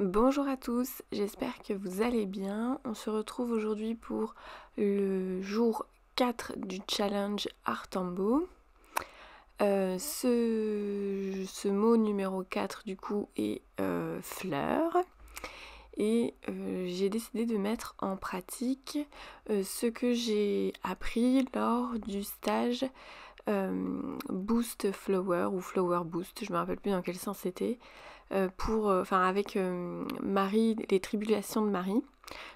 Bonjour à tous, j'espère que vous allez bien. On se retrouve aujourd'hui pour le jour 4 du challenge Artambo. Ce mot numéro 4 du coup est fleur. Et j'ai décidé de mettre en pratique ce que j'ai appris lors du stage Boost Flower ou Flower Boost, je me rappelle plus dans quel sens c'était, avec Marie, les Tribulations de Marie,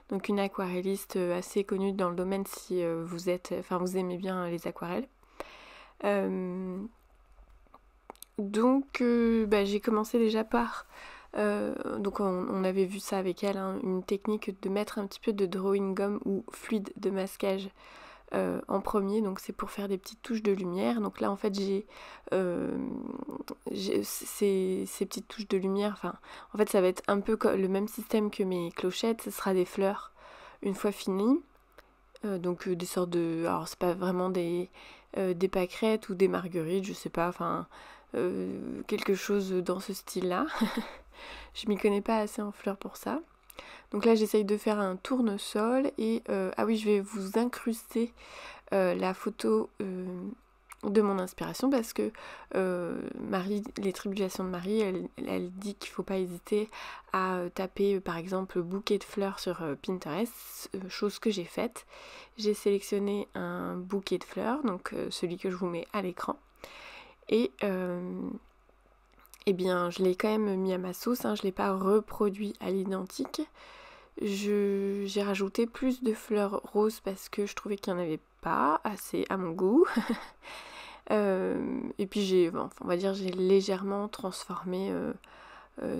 donc une aquarelliste assez connue dans le domaine si vous aimez bien les aquarelles. J'ai commencé déjà par donc on avait vu ça avec elle, hein, une technique de mettre un petit peu de drawing gum ou fluide de masquage en premier, donc c'est pour faire des petites touches de lumière. Donc là en fait j'ai ces petites touches de lumière, en fait ça va être un peu le même système que mes clochettes, ce sera des fleurs une fois finies. Des sortes de... Alors c'est pas vraiment des pâquerettes ou des marguerites, je sais pas, quelque chose dans ce style-là. Je m'y connais pas assez en fleurs pour ça. Donc là j'essaye de faire un tournesol et ah oui, je vais vous incruster la photo de mon inspiration parce que Marie, les Tribulations de Marie, elle dit qu'il ne faut pas hésiter à taper par exemple bouquet de fleurs sur Pinterest, chose que j'ai faite. J'ai sélectionné un bouquet de fleurs, donc celui que je vous mets à l'écran, et eh bien je l'ai quand même mis à ma sauce, hein, je ne l'ai pas reproduit à l'identique. J'ai rajouté plus de fleurs roses parce que je trouvais qu'il n'y en avait pas assez à mon goût. Et puis j'ai légèrement transformé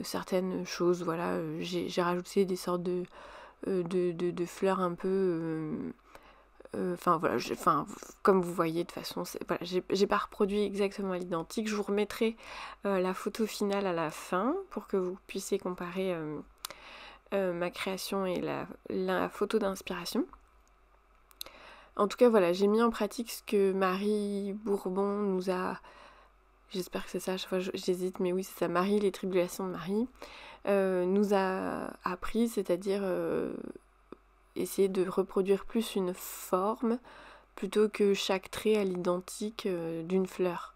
certaines choses. Voilà, j'ai rajouté des sortes de fleurs un peu... comme vous voyez, de toute façon, voilà, j'ai pas reproduit exactement à l'identique. Je vous remettrai la photo finale à la fin pour que vous puissiez comparer ma création et la photo d'inspiration. En tout cas, voilà, j'ai mis en pratique ce que Marie Bourbon nous a... J'espère que c'est ça, à chaque fois j'hésite, mais oui, c'est ça, Marie, les Tribulations de Marie, nous a appris, c'est-à-dire essayer de reproduire plus une forme plutôt que chaque trait à l'identique d'une fleur.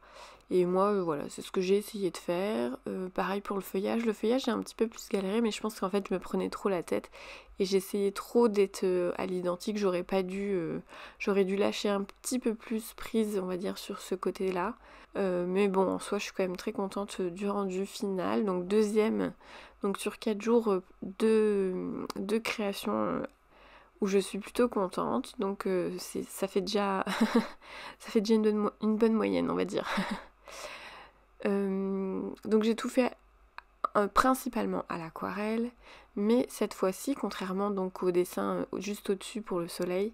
Et moi, voilà, c'est ce que j'ai essayé de faire. Pareil pour le feuillage. Le feuillage, j'ai un petit peu plus galéré, mais je pense qu'en fait, je me prenais trop la tête. Et j'essayais trop d'être à l'identique. J'aurais dû lâcher un petit peu plus prise, on va dire, sur ce côté-là. Mais bon, en soi, je suis quand même très contente du rendu final. Donc, deuxième, donc sur 4 jours de création où je suis plutôt contente. Donc, ça fait déjà, ça fait déjà une bonne moyenne, on va dire. Donc j'ai tout fait principalement à l'aquarelle, mais cette fois-ci, contrairement donc au dessin juste au-dessus pour le soleil,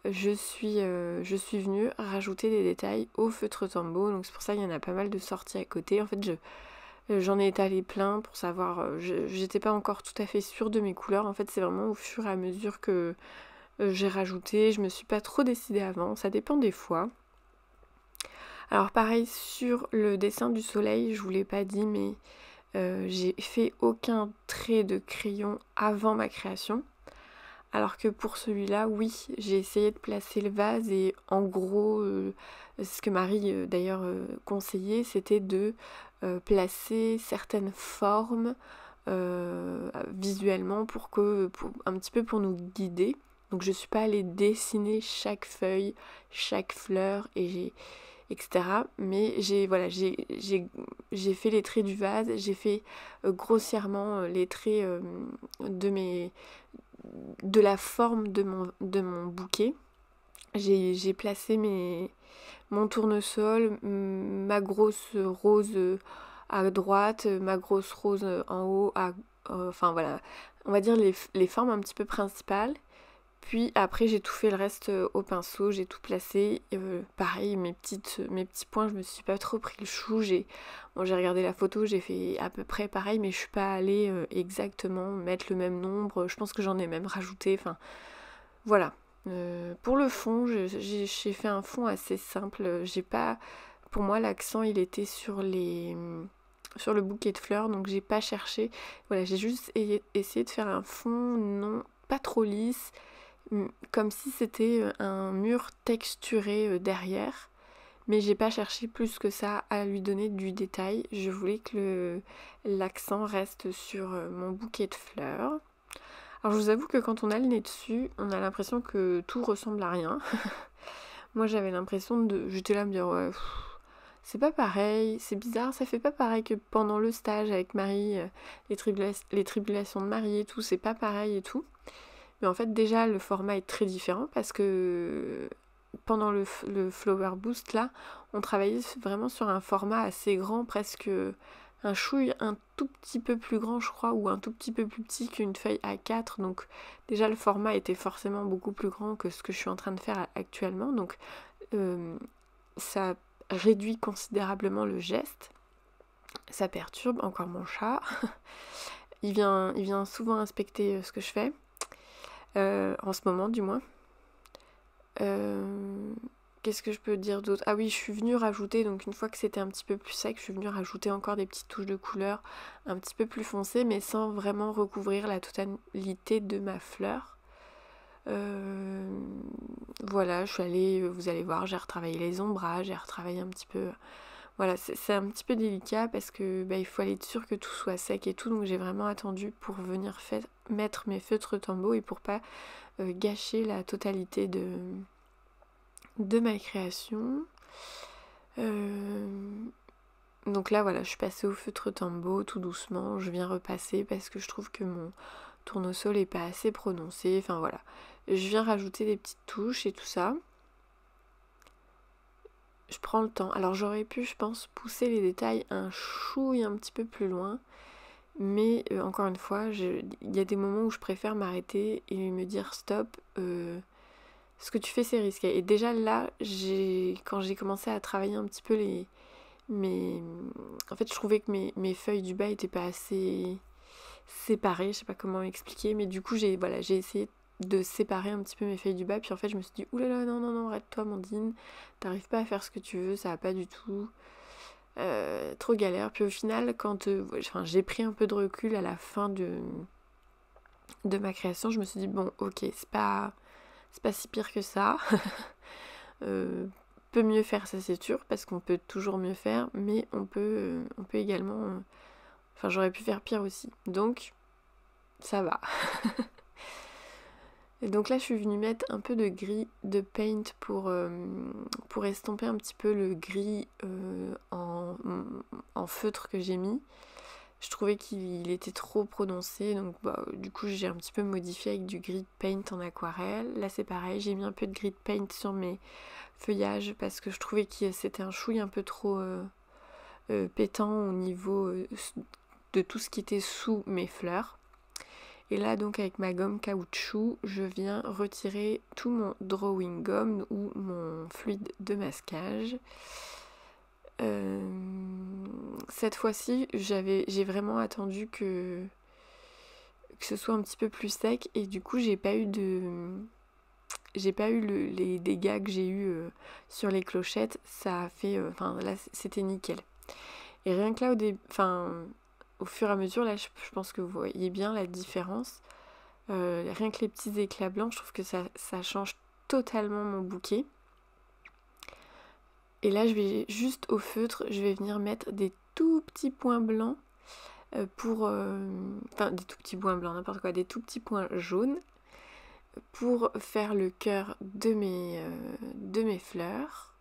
je suis venue rajouter des détails au feutre Tombow. Donc c'est pour ça qu'il y en a pas mal de sorties à côté. En fait, j'en ai étalé plein pour savoir. J'étais pas encore tout à fait sûre de mes couleurs. En fait, c'est vraiment au fur et à mesure que j'ai rajouté. Je me suis pas trop décidée avant. Ça dépend des fois. Alors pareil sur le dessin du soleil, je vous l'ai pas dit, mais j'ai fait aucun trait de crayon avant ma création. Alors que pour celui-là, oui, j'ai essayé de placer le vase et en gros, ce que Marie d'ailleurs conseillait, c'était de placer certaines formes visuellement un petit peu pour nous guider. Donc je suis pas allée dessiner chaque feuille, chaque fleur etc. Mais j'ai fait les traits du vase, j'ai fait grossièrement les traits de la forme de mon bouquet. J'ai placé mon tournesol, ma grosse rose à droite, ma grosse rose en haut, voilà, on va dire les formes un petit peu principales. Puis après j'ai tout fait le reste au pinceau, j'ai tout placé. Pareil, mes petits points, je me suis pas trop pris le chou. J'ai regardé la photo, j'ai fait à peu près pareil, mais je suis pas allée exactement mettre le même nombre. Je pense que j'en ai même rajouté. Enfin, voilà. Pour le fond, j'ai fait un fond assez simple. J'ai pas, pour moi, l'accent il était sur sur le bouquet de fleurs, donc j'ai pas cherché. Voilà, j'ai juste essayé de faire un fond non pas trop lisse, comme si c'était un mur texturé derrière. Mais j'ai pas cherché plus que ça à lui donner du détail. Je voulais que l'accent reste sur mon bouquet de fleurs. Alors je vous avoue que quand on a le nez dessus, on a l'impression que tout ressemble à rien. Moi j'avais l'impression de... J'étais là à me dire ouais, c'est pas pareil, c'est bizarre, ça fait pas pareil que pendant le stage avec Marie, les tribulations de Marie et tout, c'est pas pareil et tout. Mais en fait déjà le format est très différent parce que pendant le Flower Boost là, on travaillait vraiment sur un format assez grand, presque un chouille un tout petit peu plus grand je crois, ou un tout petit peu plus petit qu'une feuille A4, donc déjà le format était forcément beaucoup plus grand que ce que je suis en train de faire actuellement, donc ça réduit considérablement le geste, ça perturbe encore mon chat. il vient souvent inspecter ce que je fais, en ce moment du moins. Qu'est-ce que je peux dire d'autre? Ah oui, je suis venue rajouter, donc une fois que c'était un petit peu plus sec, je suis venue rajouter encore des petites touches de couleur un petit peu plus foncées, mais sans vraiment recouvrir la totalité de ma fleur. Voilà, je suis allée, vous allez voir, j'ai retravaillé les ombrages, j'ai retravaillé un petit peu... Voilà, c'est un petit peu délicat parce que il faut aller être sûr que tout soit sec et tout, donc j'ai vraiment attendu pour venir mettre mes feutres Tombow et pour pas gâcher la totalité de ma création. Donc là voilà, je suis passée au feutre Tombow tout doucement, je viens repasser parce que je trouve que mon tournesol est pas assez prononcé, enfin voilà. Je viens rajouter des petites touches et tout ça. Je prends le temps. Alors j'aurais pu, je pense, pousser les détails un chouille un petit peu plus loin. Mais encore une fois, il y a des moments où je préfère m'arrêter et me dire stop, ce que tu fais c'est risqué. Et déjà là, quand j'ai commencé à travailler un petit peu en fait je trouvais que mes feuilles du bas étaient pas assez séparées, je sais pas comment expliquer, mais du coup j'ai essayé de séparer un petit peu mes feuilles du bas, puis en fait je me suis dit oulala non, arrête-toi Mandine, t'arrives pas à faire ce que tu veux, ça va pas du tout. Trop galère. Puis au final, quand j'ai pris un peu de recul à la fin de ma création, je me suis dit bon ok, c'est pas si pire que ça. Peut mieux faire, ça c'est sûr, parce qu'on peut toujours mieux faire, mais on peut également j'aurais pu faire pire aussi, donc ça va. Et donc là je suis venue mettre un peu de gris de paint pour estomper un petit peu le gris en feutre que j'ai mis. Je trouvais qu'il était trop prononcé, donc du coup j'ai un petit peu modifié avec du gris de paint en aquarelle. Là c'est pareil, j'ai mis un peu de gris de paint sur mes feuillages parce que je trouvais que c'était un chouille un peu trop pétant au niveau de tout ce qui était sous mes fleurs. Et là donc avec ma gomme caoutchouc, je viens retirer tout mon drawing gum ou mon fluide de masquage. Cette fois-ci, j'ai vraiment attendu que ce soit un petit peu plus sec et du coup j'ai pas eu les dégâts que j'ai eu sur les clochettes. Ça a fait, là c'était nickel. Et rien que là au fur et à mesure, là je pense que vous voyez bien la différence. Rien que les petits éclats blancs, je trouve que ça change totalement mon bouquet. Et là je vais juste au feutre, je vais venir mettre des tout petits points blancs des tout petits points blancs, n'importe quoi, des tout petits points jaunes pour faire le cœur de mes fleurs.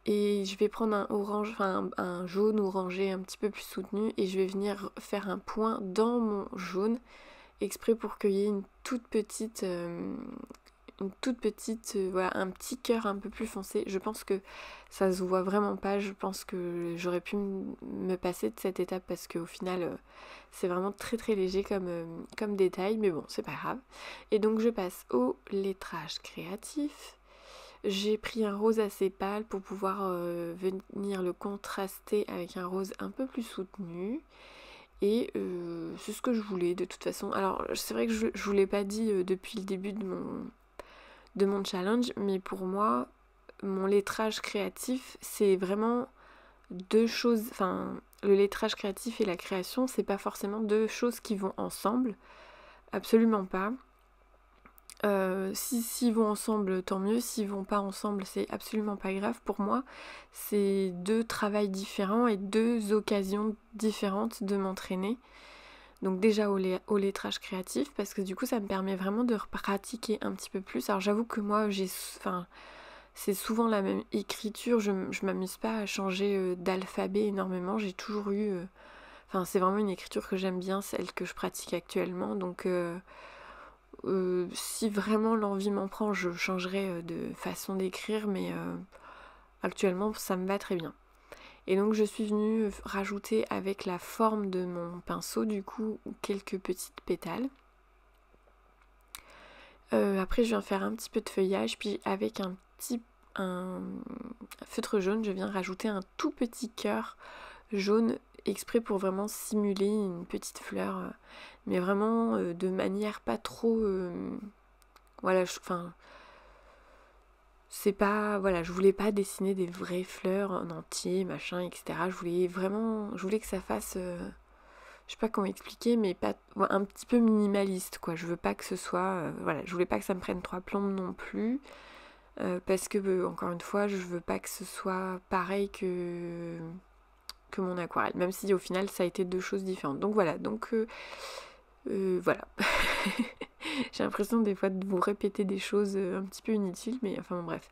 Et je vais prendre un orange, un jaune orangé un petit peu plus soutenu et je vais venir faire un point dans mon jaune exprès pour qu'il y ait un petit cœur un peu plus foncé. Je pense que ça se voit vraiment pas, je pense que j'aurais pu me passer de cette étape parce qu'au final c'est vraiment très très léger comme détail, mais bon c'est pas grave. Et donc je passe au lettrage créatif. J'ai pris un rose assez pâle pour pouvoir venir le contraster avec un rose un peu plus soutenu. Et c'est ce que je voulais de toute façon. Alors c'est vrai que je vous l'ai pas dit depuis le début de mon challenge, mais pour moi mon lettrage créatif c'est vraiment deux choses, enfin le lettrage créatif et la création, c'est pas forcément deux choses qui vont ensemble, absolument pas. S'ils vont ensemble, tant mieux. S'ils vont pas ensemble, c'est absolument pas grave. Pour moi, c'est deux travails différents et deux occasions différentes de m'entraîner. Donc déjà au lettrage créatif, parce que du coup ça me permet vraiment de pratiquer un petit peu plus. Alors j'avoue que moi c'est souvent la même écriture, je m'amuse pas à changer d'alphabet énormément, j'ai toujours eu... c'est vraiment une écriture que j'aime bien, celle que je pratique actuellement, donc si vraiment l'envie m'en prend, je changerai de façon d'écrire, mais actuellement ça me va très bien. Et donc je suis venue rajouter avec la forme de mon pinceau du coup quelques petites pétales. Après je viens faire un petit peu de feuillage, puis avec un feutre jaune, je viens rajouter un tout petit cœur jaune exprès pour vraiment simuler une petite fleur, mais vraiment de manière pas trop... voilà, c'est pas... Voilà, je voulais pas dessiner des vraies fleurs en entier, machin, etc. Je voulais que ça fasse... je sais pas comment expliquer, mais pas un petit peu minimaliste, quoi. Je veux pas que ce soit... voilà, je voulais pas que ça me prenne 3 plombes non plus. Parce que, encore une fois, je veux pas que ce soit pareil que mon aquarelle. Même si au final, ça a été deux choses différentes. Donc voilà, voilà. J'ai l'impression des fois de vous répéter des choses un petit peu inutiles, mais enfin bon, bref.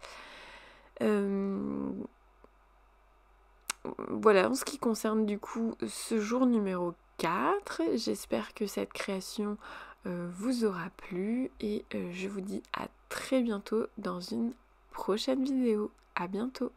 Voilà, en ce qui concerne du coup ce jour numéro 4, j'espère que cette création vous aura plu et je vous dis à très bientôt dans une prochaine vidéo. À bientôt.